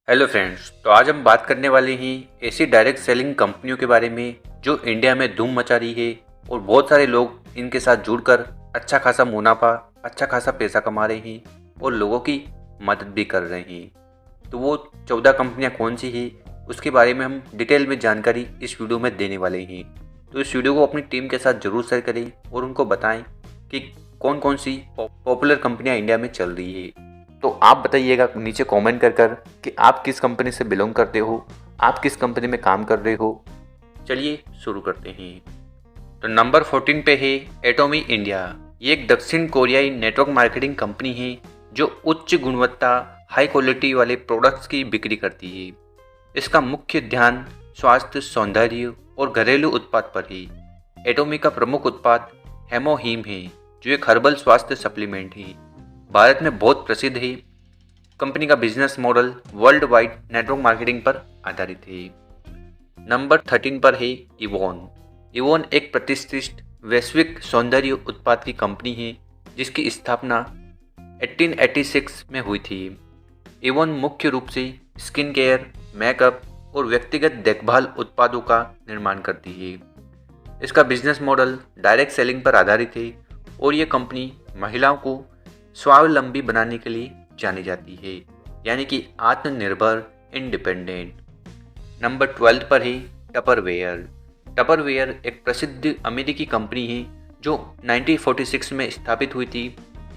Hello friends, तो आज हम बात करने वाले हैं ऐसी डायरेक्ट सेलिंग कंपनियों के बारे में जो इंडिया में धूम मचा रही है और बहुत सारे लोग इनके साथ जुड़कर अच्छा खासा मुनाफा, अच्छा खासा पैसा कमा रहे हैं और लोगों की मदद भी कर रहे हैं। तो वो 14 कंपनियां कौन सी है उसके बारे में हम डिटेल में जानकारी इस वीडियो में देने वाले हैं। तो इस वीडियो को अपनी टीम के साथ ज़रूर शेयर करें और उनको बताएं कि कौन कौन सी पॉपुलर कंपनियां इंडिया में चल रही है। तो आप बताइएगा नीचे कमेंट कर कि आप किस कंपनी से बिलोंग करते हो, आप किस कंपनी में काम कर रहे हो। चलिए शुरू करते हैं। तो नंबर 14 पे है एटोमी इंडिया। ये एक दक्षिण कोरियाई नेटवर्क मार्केटिंग कंपनी है जो उच्च गुणवत्ता, हाई क्वालिटी वाले प्रोडक्ट्स की बिक्री करती है। इसका मुख्य ध्यान स्वास्थ्य, सौंदर्य और घरेलू उत्पाद पर है। एटोमी का प्रमुख उत्पाद हेमोहीम है जो एक हर्बल स्वास्थ्य सप्लीमेंट है। भारत में बहुत प्रसिद्ध है। कंपनी का business model world wide network marketing पर आधारित है। नंबर 13 पर है इवोन। इवोन एक प्रतिष्ठित वैश्विक सौंदर्य उत्पाद की कंपनी है जिसकी स्थापना 1886 में हुई थी। इवोन मुख्य रूप से स्किन केयर, मेकअप और व्यक्तिगत देखभाल उत्पादों का निर्माण करती है। इसका बिजनेस मॉडल डायरेक्ट सेलिंग पर आधारित है और ये कंपनी महिलाओं को स्वावलंबी बनाने के लिए जानी जाती है, यानी कि आत्मनिर्भर, इंडिपेंडेंट। नंबर 12 पर है टपरवेयर। टपरवेयर एक प्रसिद्ध अमेरिकी कंपनी है जो 1946 में स्थापित हुई थी।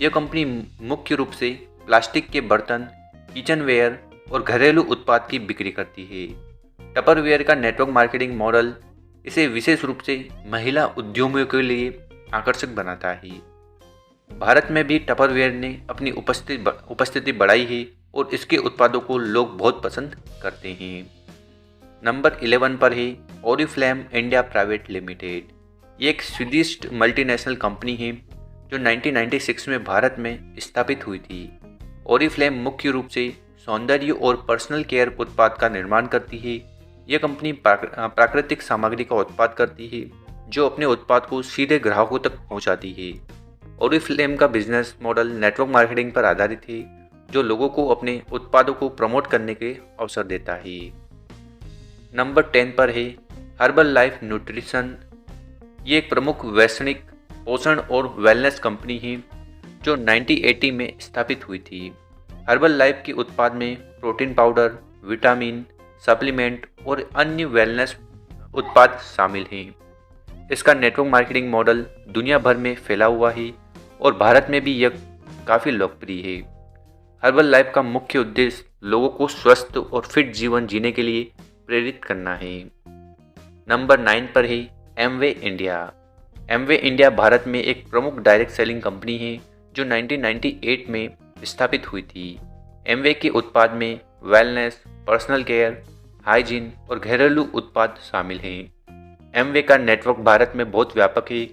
यह कंपनी मुख्य रूप से प्लास्टिक के बर्तन, किचनवेयर और घरेलू उत्पाद की बिक्री करती है। टपरवेयर का नेटवर्क मार्केटिंग मॉडल इसे विशेष रूप से महिला उद्यमियों के लिए आकर्षक बनाता है। भारत में भी टपरवेयर ने अपनी उपस्थिति बढ़ाई है और इसके उत्पादों को लोग बहुत पसंद करते हैं। नंबर 11 पर है ओरिफ्लेम इंडिया प्राइवेट लिमिटेड। ये एक स्वीडिश मल्टीनेशनल कंपनी है जो 1996 में भारत में स्थापित हुई थी। ओरिफ्लेम मुख्य रूप से सौंदर्य और पर्सनल केयर उत्पाद का निर्माण करती है। यह कंपनी प्राकृतिक सामग्री का उत्पाद करती है जो अपने उत्पाद को सीधे ग्राहकों तक पहुंचाती है। ओरिफ्लेम का बिजनेस मॉडल नेटवर्क मार्केटिंग पर आधारित है जो लोगों को अपने उत्पादों को प्रमोट करने के अवसर देता है। नंबर 10 पर है हर्बल लाइफ न्यूट्रिशन। ये एक प्रमुख वैश्विक पोषण और वेलनेस कंपनी है जो 1980 में स्थापित हुई थी। हर्बल लाइफ के उत्पाद में प्रोटीन पाउडर, विटामिन, सप्लीमेंट और अन्य वेलनेस उत्पाद शामिल हैं। इसका नेटवर्क मार्केटिंग मॉडल दुनिया भर में फैला हुआ है और भारत में भी यह काफ़ी लोकप्रिय है। हर्बल लाइफ का मुख्य उद्देश्य लोगों को स्वस्थ और फिट जीवन जीने के लिए प्रेरित करना है। नंबर 9 पर है Amway India. Amway India Bharat में एक प्रमुख डायरेक्ट सेलिंग कंपनी है जो 1998 में स्थापित हुई थी। एमवे के उत्पाद में वेलनेस, पर्सनल केयर, हाइजीन और घरेलू उत्पाद शामिल हैं। एमवे का नेटवर्क भारत में बहुत व्यापक है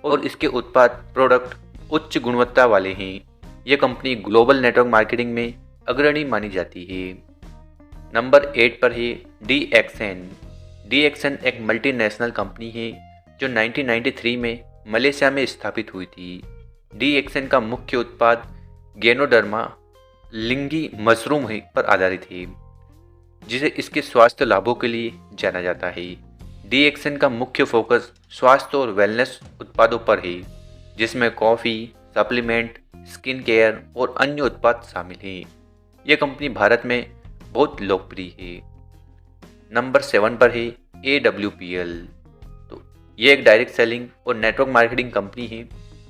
और इसके उत्पाद प्रोडक्ट उच्च गुणवत्ता वाले हैं। यह कंपनी ग्लोबल नेटवर्क मार्केटिंग में अग्रणी मानी जाती है। नंबर 8 पर है डीएक्सएन। डीएक्सएन एक मल्टीनेशनल कंपनी है जो 1993 में मलेशिया में स्थापित हुई थी। डीएक्सएन का मुख्य उत्पाद गैनोडर्मा लिंगी मशरूम पर आधारित है जिसे इसके स्वास्थ्य लाभों के लिए जाना जाता है। डीएक्सएन का मुख्य फोकस स्वास्थ्य और वेलनेस उत्पादों पर है जिसमें कॉफ़ी, सप्लीमेंट, स्किन केयर और अन्य उत्पाद शामिल हैं। यह कंपनी भारत में बहुत लोकप्रिय है। नंबर 7 पर है AWPL। तो ये एक डायरेक्ट सेलिंग और नेटवर्क मार्केटिंग कंपनी है।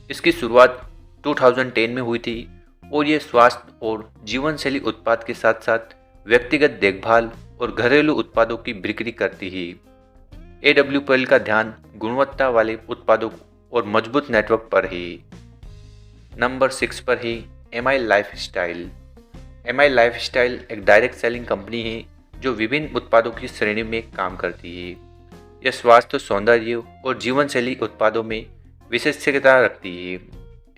इसकी शुरुआत 2010 में हुई थी और ये स्वास्थ्य और जीवन शैली उत्पाद के साथ साथ व्यक्तिगत देखभाल और घरेलू उत्पादों की बिक्री करती है। AWPL का ध्यान गुणवत्ता वाले उत्पादों और मजबूत नेटवर्क पर है। नंबर 6 पर है MI लाइफस्टाइल। MI लाइफस्टाइल एक डायरेक्ट सेलिंग कंपनी है जो विभिन्न उत्पादों की श्रेणी में काम करती है। यह स्वास्थ्य, सौंदर्य और जीवन शैली उत्पादों में विशेषज्ञता रखती है।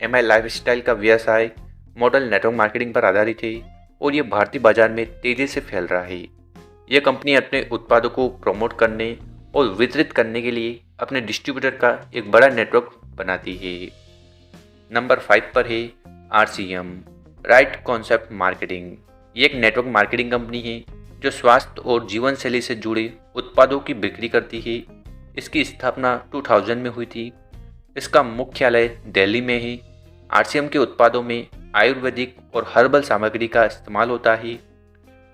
MI लाइफस्टाइल का व्यवसाय मॉडल नेटवर्क मार्केटिंग पर आधारित है और यह भारतीय बाजार में तेजी से फैल रहा है। यह कंपनी अपने उत्पादों को प्रमोट करने और वितरित करने के लिए अपने डिस्ट्रीब्यूटर का एक बड़ा नेटवर्क बनाती है। नंबर 5 पर है RCM, राइट कॉन्सेप्ट मार्केटिंग। ये एक नेटवर्क मार्केटिंग कंपनी है जो स्वास्थ्य और जीवन शैली से जुड़े उत्पादों की बिक्री करती है। इसकी स्थापना 2000 में हुई थी। इसका मुख्यालय दिल्ली में है। आरसीएम के उत्पादों में आयुर्वेदिक और हर्बल सामग्री का इस्तेमाल होता है।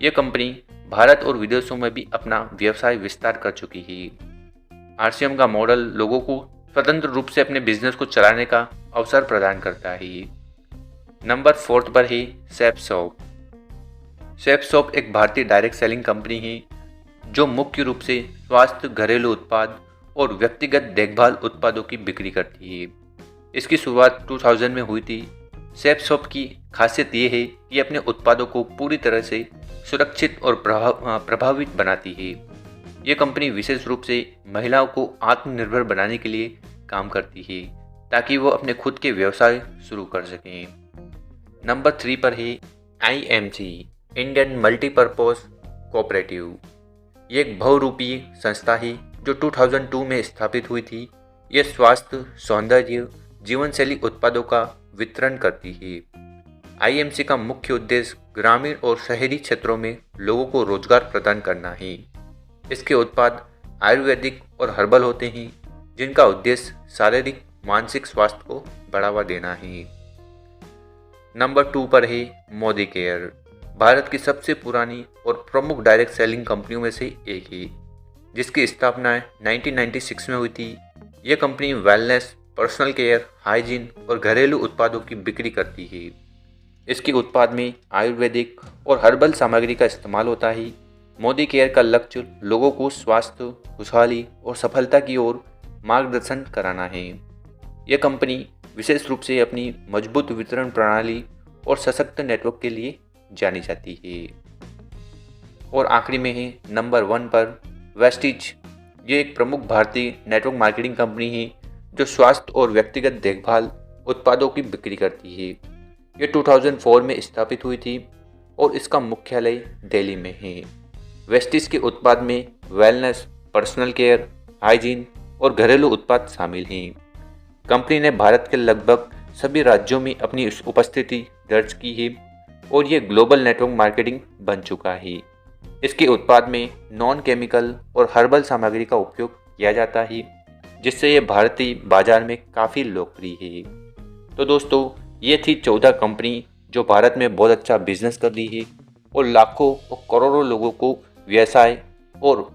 यह कंपनी भारत और विदेशों में भी अपना व्यवसाय विस्तार कर चुकी है। आरसीएम का मॉडल लोगों को स्वतंत्र रूप से अपने बिजनेस को चलाने का अवसर प्रदान करता है। नंबर 4 पर है सेफ शॉप। सेफ शॉप एक भारतीय डायरेक्ट सेलिंग कंपनी है जो मुख्य रूप से स्वास्थ्य, घरेलू उत्पाद और व्यक्तिगत देखभाल उत्पादों की बिक्री करती है। इसकी शुरुआत 2000 में हुई थी। सेफ शॉप की खासियत ये है कि अपने उत्पादों को पूरी तरह से सुरक्षित और प्रभावित बनाती है। ये कंपनी विशेष रूप से महिलाओं को आत्मनिर्भर बनाने के लिए काम करती है ताकि वो अपने खुद के व्यवसाय शुरू कर सकें। नंबर 3 पर है IMC, इंडियन मल्टीपर्पज कोऑपरेटिव। ये एक बहुरूपीय संस्था है जो 2002 में स्थापित हुई थी। ये स्वास्थ्य, सौंदर्य, जीवन शैली उत्पादों का वितरण करती है। IMC का मुख्य उद्देश्य ग्रामीण और शहरी क्षेत्रों में लोगों को रोजगार प्रदान करना है। इसके उत्पाद आयुर्वेदिक और हर्बल होते हैं जिनका उद्देश्य शारीरिक, मानसिक स्वास्थ्य को बढ़ावा देना है। नंबर 2 पर है मोदी केयर। भारत की सबसे पुरानी और प्रमुख डायरेक्ट सेलिंग कंपनियों में से एक है जिसकी स्थापना 1996 में हुई थी। यह company wellness, personal care, hygiene और घरेलू उत्पादों की बिक्री करती है। इसके उत्पाद में आयुर्वेदिक और हर्बल सामग्री का इस्तेमाल होता है। मोदी केयर का लक्ष्य लोगों को स्वास्थ्य, खुशहाली और सफलता की ओर मार्गदर्शन कराना है। यह कंपनी विशेष रूप से अपनी मजबूत वितरण प्रणाली और सशक्त नेटवर्क के लिए जानी जाती है। और आखिरी में है नंबर 1 पर वेस्टिज। ये एक प्रमुख भारतीय नेटवर्क मार्केटिंग कंपनी है जो स्वास्थ्य और व्यक्तिगत देखभाल उत्पादों की बिक्री करती है। ये 2004 में स्थापित हुई थी और इसका मुख्यालय दिल्ली में है। वेस्टिज के उत्पाद में वेलनेस, पर्सनल केयर, हाइजीन और घरेलू उत्पाद शामिल हैं। कंपनी ने भारत के लगभग सभी राज्यों में अपनी उपस्थिति दर्ज की है और ये ग्लोबल नेटवर्क मार्केटिंग बन चुका है। इसके उत्पाद में नॉन केमिकल और हर्बल सामग्री का उपयोग किया जाता है जिससे ये भारतीय बाजार में काफ़ी लोकप्रिय है। तो दोस्तों, ये थी 14 कंपनी जो भारत में बहुत अच्छा बिजनेस कर रही है और लाखों और करोड़ों लोगों को व्यवसाय और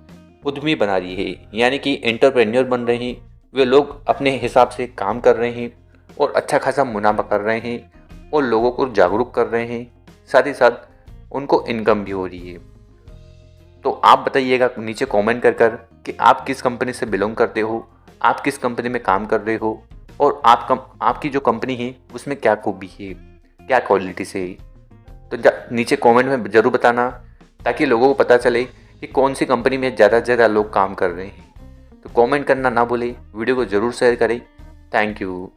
उद्यमी बना रही है, यानी कि एंटरप्रेन्योर बन रहे हैं। वे लोग अपने हिसाब से काम कर रहे हैं और अच्छा खासा मुनाफा कर रहे हैं और लोगों को जागरूक कर रहे हैं, साथ ही साथ उनको इनकम भी हो रही है। तो आप बताइएगा नीचे कमेंट कर कि आप किस कंपनी से बिलोंग करते हो, आप किस कंपनी में काम कर रहे हो और आपकी जो कंपनी है उसमें क्या खूबी है, क्या क्वालिटी से है। तो नीचे कमेंट में ज़रूर बताना ताकि लोगों को पता चले कि कौन सी कंपनी में ज़्यादा से ज़्यादा लोग काम कर रहे हैं। तो कमेंट करना ना भूलें, वीडियो को ज़रूर शेयर करें। Thank you.